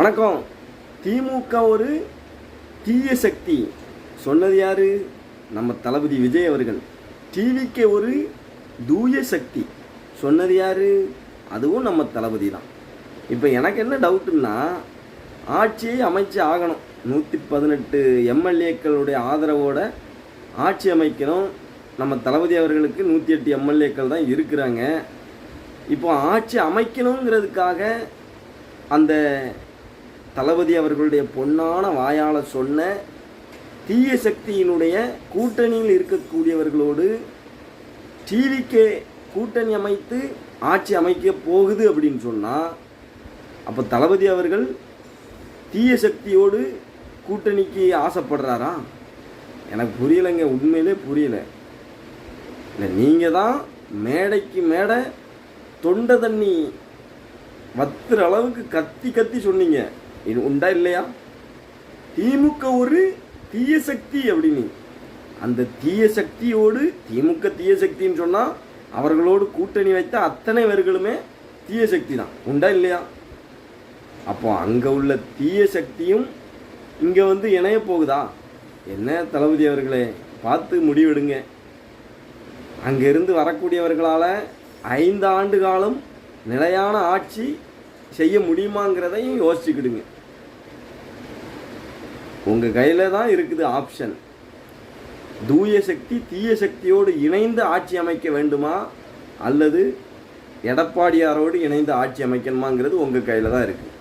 வணக்கம். திமுக ஒரு தீய சக்தி சொன்னது யாரு? நம்ம தளபதி விஜய் அவர்கள். டிவிக்கு ஒரு தூய சக்தி சொன்னது யாரு? அதுவும் நம்ம தளபதி தான். இப்போ எனக்கு என்ன டவுட்டுன்னா, ஆட்சியை அமைச்சு ஆகணும். 118 எம்எல்ஏக்களுடைய ஆதரவோட ஆட்சி அமைக்கணும். நம்ம தளபதி அவர்களுக்கு 108 எம்எல்ஏக்கள் தான் இருக்கிறாங்க. இப்போ ஆட்சி அமைக்கணுங்கிறதுக்காக அந்த தளபதி அவர்களுடைய பொன்னான வாயால் சொன்ன தீய சக்தியினுடைய கூட்டணியில் இருக்கக்கூடியவர்களோடு டிவிக்கே கூட்டணி அமைத்து ஆட்சி அமைக்க போகுது அப்படின்னு சொன்னால், அப்போ தளபதி அவர்கள் தீய சக்தியோடு கூட்டணிக்கு ஆசைப்படுறாரா? எனக்கு புரியலைங்க, உண்மையிலே புரியலை. இல்லை, நீங்கள் தான் மேடைக்கு மேடை தொண்டை தண்ணி வத்துற அளவுக்கு கத்தி கத்தி சொன்னீங்க. இது உண்டா இல்லையா? திமுக ஒரு தீய சக்தி அப்படின்னு. அந்த தீய சக்தியோடு திமுக தீய சக்தின்னு சொன்னால் அவர்களோடு கூட்டணி வைத்த அத்தனை பேர்களுமே தீய சக்தி தான். உண்டா இல்லையா? அப்போ அங்கே உள்ள தீய சக்தியும் இங்கே வந்து இணைய போகுதா? என்ன தளபதி அவர்களே, பார்த்து முடிவெடுங்க. அங்கிருந்து வரக்கூடியவர்களால் 5 ஆண்டு காலம் நிலையான ஆட்சி செய்ய முடியுமாங்கிறதையும் யோசிச்சுக்கிடுங்க. உங்கள் கையில் தான் இருக்குது ஆப்ஷன். தூய சக்தி தீய சக்தியோடு இணைந்து ஆட்சி அமைக்க வேண்டுமா, அல்லது எடப்பாடியாரோடு இணைந்து ஆட்சி அமைக்கணுமாங்கிறது உங்கள் கையில் தான் இருக்குது.